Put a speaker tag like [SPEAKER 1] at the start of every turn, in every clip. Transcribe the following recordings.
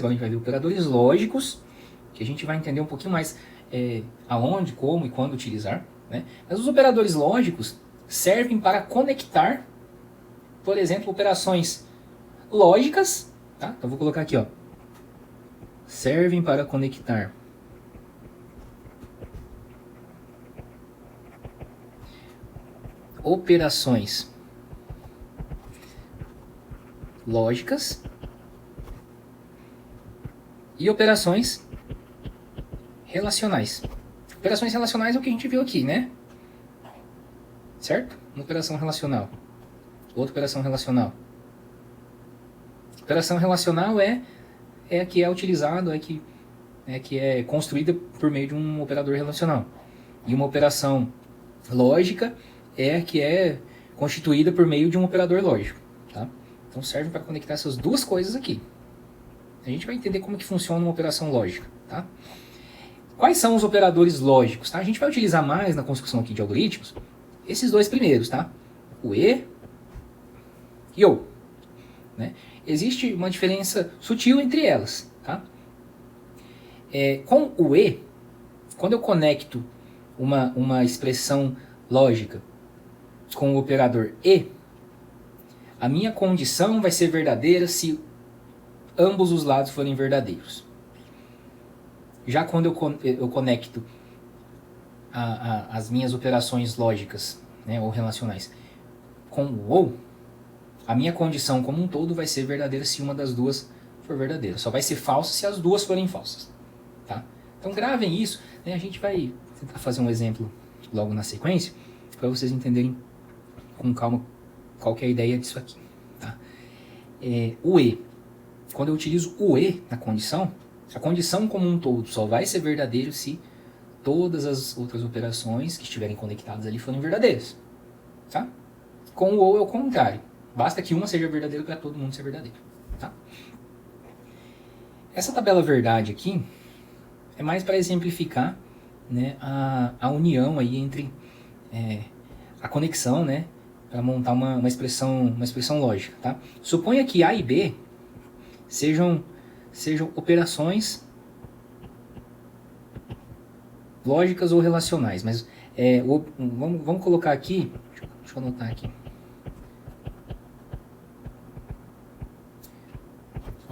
[SPEAKER 1] Agora a gente vai ver operadores lógicos, que a gente vai entender um pouquinho mais aonde, como e quando utilizar, né? Mas os operadores lógicos servem para conectar, por exemplo, operações lógicas, tá? Então vou colocar aqui, ó. Servem para conectar operações lógicas e operações relacionais. Operações relacionais é o que a gente viu aqui, né? Certo? Uma operação relacional. Outra operação relacional. Operação relacional é a que é utilizado, que é construída por meio de um operador relacional. E uma operação lógica é a que é constituída por meio de um operador lógico. Tá? Então serve para conectar essas duas coisas aqui. A gente vai entender como que funciona uma operação lógica. Tá? Quais são os operadores lógicos? Tá? A gente vai utilizar mais na construção aqui de algoritmos esses dois primeiros, tá? O E e O. Né? Existe uma diferença sutil entre elas. Tá? Com o E, quando eu conecto uma expressão lógica com o operador E, a minha condição vai ser verdadeira se ambos os lados forem verdadeiros. Já quando eu conecto as minhas operações lógicas, né, ou relacionais com o OU, a minha condição como um todo vai ser verdadeira se uma das duas for verdadeira. Só vai ser falsa se as duas forem falsas. Tá? Então gravem isso. Né, a gente vai tentar fazer um exemplo logo na sequência para vocês entenderem com calma qual que é a ideia disso aqui. Tá? O E. Quando eu utilizo o E na condição, a condição como um todo só vai ser verdadeira se todas as outras operações que estiverem conectadas ali forem verdadeiras. Tá? Com o OU é o contrário. Basta que uma seja verdadeira para todo mundo ser verdadeiro. Tá? Essa tabela verdade aqui é mais para exemplificar, né, a união aí entre a conexão, né, para montar uma expressão lógica. Tá? Suponha que A e B sejam operações lógicas ou relacionais, mas vamos colocar aqui, deixa eu anotar aqui.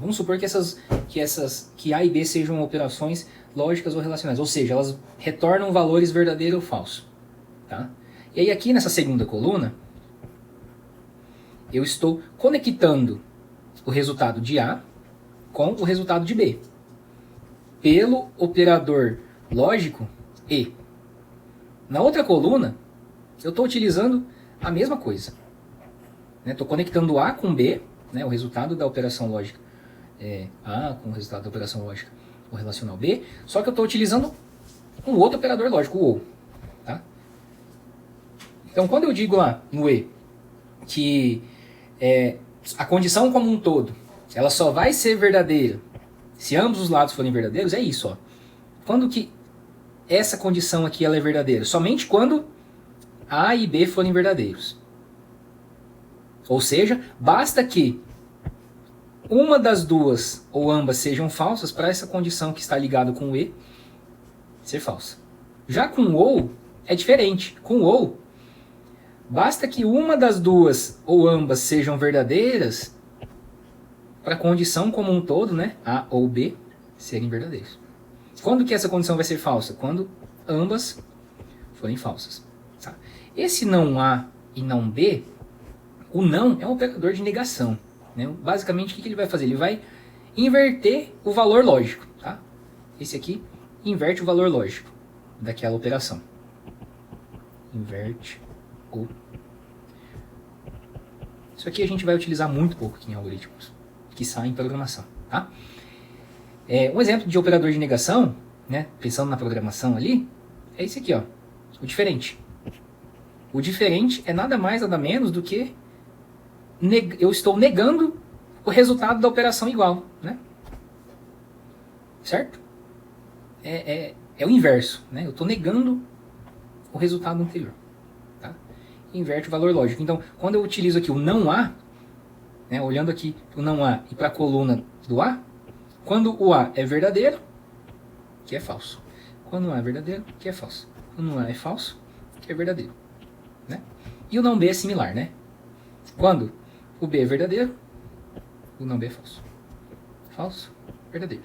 [SPEAKER 1] Vamos supor que A e B sejam operações lógicas ou relacionais, ou seja, elas retornam valores verdadeiro ou falso. Tá? E aí aqui nessa segunda coluna, eu estou conectando o resultado de A com o resultado de B pelo operador lógico E. Na outra coluna, eu estou utilizando a mesma coisa. Estou conectando A com B, né, o resultado da operação lógica A com o resultado da operação lógica o relacional B, só que eu estou utilizando um outro operador lógico, o OU. Tá? Então, quando eu digo lá no E que a condição como um todo ela só vai ser verdadeira se ambos os lados forem verdadeiros, é isso. Ó. Quando que essa condição aqui ela é verdadeira? Somente quando A e B forem verdadeiros. Ou seja, basta que uma das duas ou ambas sejam falsas para essa condição que está ligada com o E ser falsa. Já com o OU é diferente. Com o OU, basta que uma das duas ou ambas sejam verdadeiras para a condição como um todo, né, A ou B, serem verdadeiros. Quando que essa condição vai ser falsa? Quando ambas forem falsas. Tá? Esse não A e não B, o não é um operador de negação. Né? Basicamente, o que ele vai fazer? Ele vai inverter o valor lógico. Tá? Esse aqui inverte o valor lógico daquela operação. Inverte o... Isso aqui a gente vai utilizar muito pouco aqui em algoritmos, que saem em programação. Tá? Um exemplo de operador de negação, né, pensando na programação ali, é esse aqui, ó, o diferente. O diferente é nada mais, nada menos do que eu estou negando o resultado da operação igual. Né? Certo? É o inverso. Né? Eu estou negando o resultado anterior. Tá? Inverte o valor lógico. Então, quando eu utilizo aqui o não A, né, olhando aqui para o não A e para a coluna do A, Quando o A é verdadeiro, que é falso. Quando o A é verdadeiro, que é falso. Quando o A é falso, que é verdadeiro. Né? E o não B é similar, né? Quando o B é verdadeiro, o não B é falso. Falso, verdadeiro.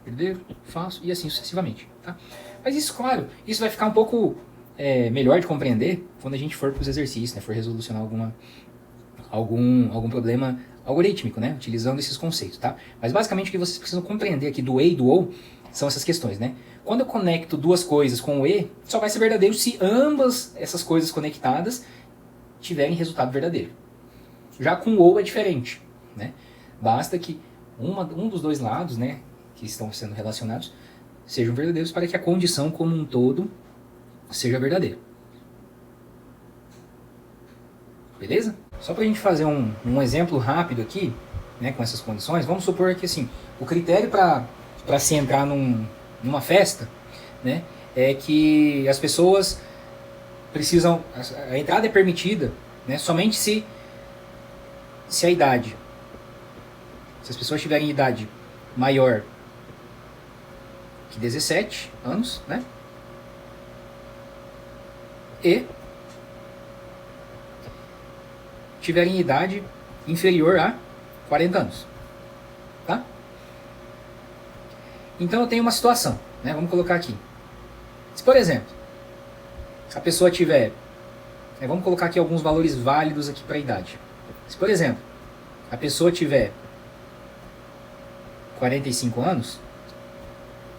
[SPEAKER 1] Verdadeiro, falso e assim sucessivamente. Tá? Mas isso, claro, isso vai ficar um pouco melhor de compreender quando a gente for para os exercícios, né? For resolucionar algum problema algorítmico, né? Utilizando esses conceitos, tá? Mas basicamente o que vocês precisam compreender aqui do E e do OU são essas questões, né? Quando eu conecto duas coisas com o E, só vai ser verdadeiro se ambas essas coisas conectadas tiverem resultado verdadeiro. Já com o OU é diferente, né? Basta que um dos dois lados, né, que estão sendo relacionados, sejam verdadeiros para que a condição como um todo seja verdadeira. Beleza? Só para a gente fazer um exemplo rápido aqui, né, com essas condições, vamos supor que assim, o critério para se entrar numa festa, né, é que as pessoas precisam, a entrada é permitida, né, somente se a idade, se as pessoas tiverem idade maior que 17 anos, né, e tiverem idade inferior a 40 anos, tá? Então eu tenho uma situação, né? Vamos colocar aqui. Se, por exemplo, a pessoa tiver, vamos colocar aqui alguns valores válidos aqui para a idade. Se, por exemplo, a pessoa tiver 45 anos,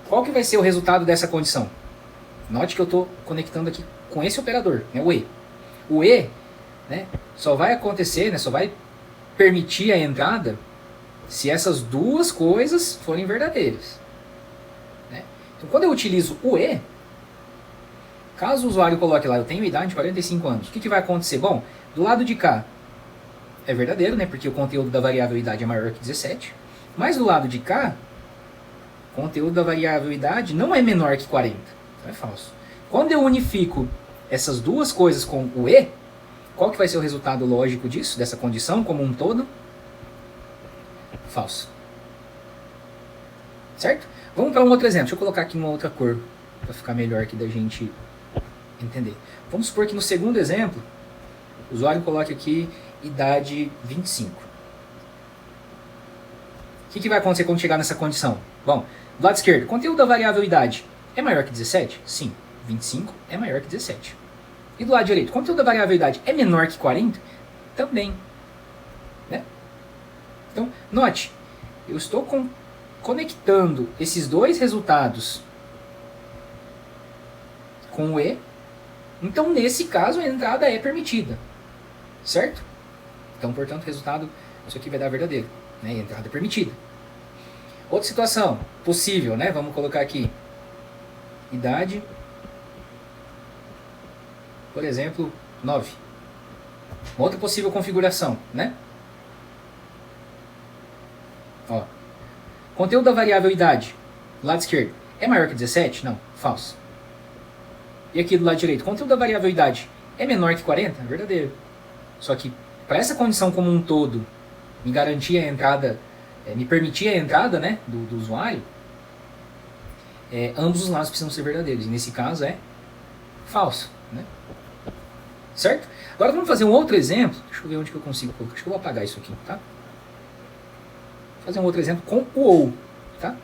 [SPEAKER 1] qual que vai ser o resultado dessa condição? Note que eu estou conectando aqui com esse operador, né, o E. O E, né, só vai acontecer, né, só vai permitir a entrada se essas duas coisas forem verdadeiras. Né? Então, quando eu utilizo o E, caso o usuário coloque lá, eu tenho idade de 45 anos, o que vai acontecer? Bom, do lado de cá é verdadeiro, né, porque o conteúdo da variável idade é maior que 17, mas do lado de cá, o conteúdo da variável idade não é menor que 40, então é falso. Quando eu unifico essas duas coisas com o E, qual que vai ser o resultado lógico disso, dessa condição como um todo? Falso. Certo? Vamos para um outro exemplo. Deixa eu colocar aqui uma outra cor para ficar melhor aqui da gente entender. Vamos supor que no segundo exemplo, o usuário coloque aqui idade 25. O que vai acontecer quando chegar nessa condição? Bom, do lado esquerdo, conteúdo da variável idade é maior que 17? Sim. 25 é maior que 17. E do lado direito, conteúdo da variável idade é menor que 40? Também. Né? Então, note, eu estou conectando esses dois resultados com o E. Então, nesse caso, a entrada é permitida. Certo? Então, portanto, o resultado, isso aqui vai dar verdadeiro. Né? E a entrada é permitida. Outra situação possível, né? Vamos colocar aqui. Idade, por exemplo, 9. Uma outra possível configuração, né? Ó. Conteúdo da variável idade, do lado esquerdo, é maior que 17? Não, falso. E aqui do lado direito, conteúdo da variável idade é menor que 40? Verdadeiro. Só que para essa condição como um todo me garantir a entrada, me permitir a entrada, né, do usuário, ambos os lados precisam ser verdadeiros. E nesse caso é falso. Né? Certo? Agora vamos fazer um outro exemplo. Deixa eu ver onde que eu consigo colocar. Acho que eu vou apagar isso aqui. Tá? Vou fazer um outro exemplo com o OU. Tá?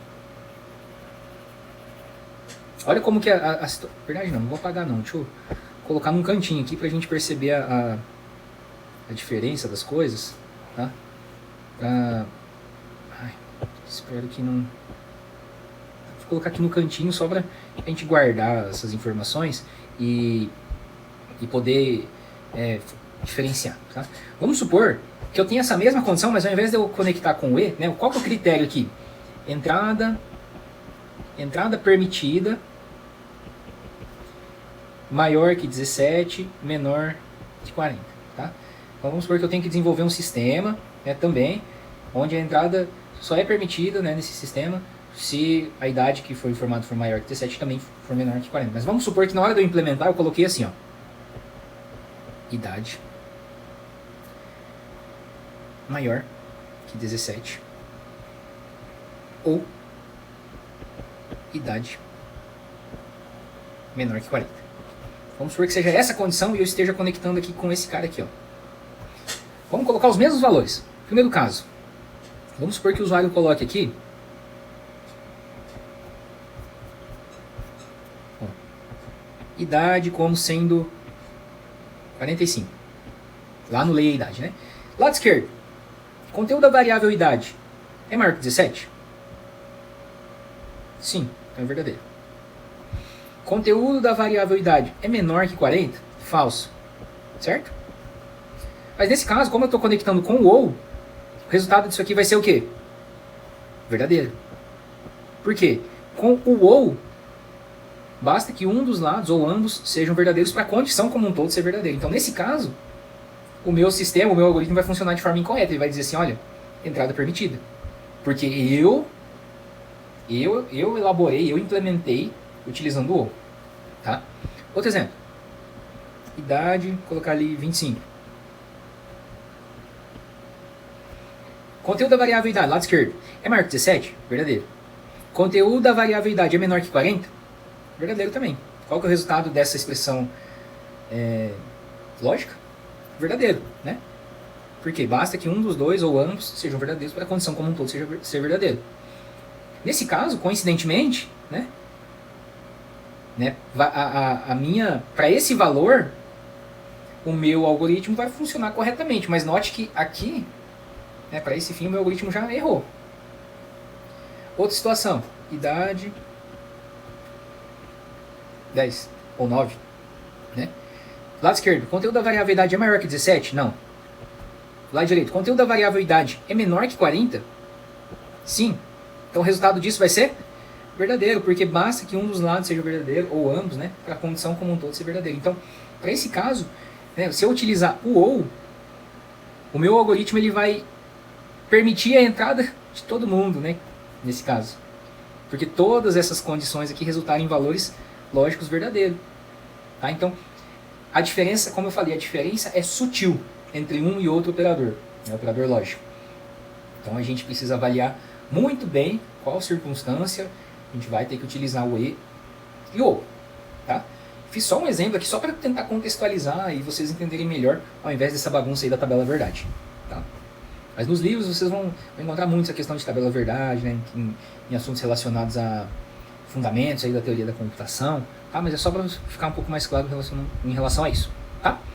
[SPEAKER 1] Olha como que a verdade não vou apagar não. Deixa eu colocar num cantinho aqui pra gente perceber a diferença das coisas. Tá? Espero que não... Vou colocar aqui no cantinho só pra gente guardar essas informações e poder diferenciar. Tá? Vamos supor que eu tenha essa mesma condição, mas ao invés de eu conectar com o E, né, qual que é o critério aqui? Entrada permitida maior que 17, menor que 40. Tá? Então vamos supor que eu tenho que desenvolver um sistema, né, também, onde a entrada só é permitida, né, nesse sistema se a idade que foi informada for maior que 17 também for menor que 40. Mas vamos supor que na hora de eu implementar eu coloquei assim, ó, idade maior que 17 ou idade menor que 40. Vamos supor que seja essa a condição e eu esteja conectando aqui com esse cara aqui, ó. Vamos colocar os mesmos valores. Primeiro caso, vamos supor que o usuário coloque aqui idade como sendo 45. Lá no lei a idade, né? Lado esquerdo, conteúdo da variável idade é maior que 17? Sim, então é verdadeiro. Conteúdo da variável idade é menor que 40? Falso. Certo? Mas nesse caso, como eu estou conectando com o ou, o resultado disso aqui vai ser o quê? Verdadeiro. Por quê? Com o ou, basta que um dos lados ou ambos sejam verdadeiros para a condição como um todo ser verdadeiro. Então, nesse caso, o meu sistema, o meu algoritmo vai funcionar de forma incorreta. Ele vai dizer assim, olha, entrada permitida. Porque eu elaborei, eu implementei utilizando o ou. Tá? Outro exemplo. Idade, colocar ali 25. Conteúdo da variável idade, lado esquerdo, é maior que 17? Verdadeiro. Conteúdo da variável idade é menor que 40? Verdadeiro também. Qual que é o resultado dessa expressão lógica? Verdadeiro, né? Porque basta que um dos dois ou ambos sejam verdadeiros para a condição como um todo ser verdadeiro. Nesse caso, coincidentemente, né, para esse valor, o meu algoritmo vai funcionar corretamente. Mas note que aqui, né, para esse fim, o meu algoritmo já errou. Outra situação, idade 10 ou 9, né? Lado esquerdo, conteúdo da variável idade é maior que 17? Não. Lado direito, conteúdo da variável idade é menor que 40? Sim. Então o resultado disso vai ser verdadeiro, porque basta que um dos lados seja verdadeiro, ou ambos, né, para a condição como um todo ser verdadeiro. Então, para esse caso, né, se eu utilizar o ou, o meu algoritmo ele vai permitir a entrada de todo mundo, né, nesse caso. Porque todas essas condições aqui resultaram em valores lógicos verdadeiros. Tá? Então, a diferença, como eu falei, a diferença é sutil entre um e outro operador, né, operador lógico. Então a gente precisa avaliar muito bem qual circunstância a gente vai ter que utilizar o e o ou. Tá? Fiz só um exemplo aqui só para tentar contextualizar e vocês entenderem melhor, ao invés dessa bagunça aí da tabela verdade. Tá? Mas nos livros vocês vão encontrar muito essa questão de tabela verdade, né, em assuntos relacionados a fundamentos aí da teoria da computação, tá? Mas é só para ficar um pouco mais claro em relação a isso. Tá?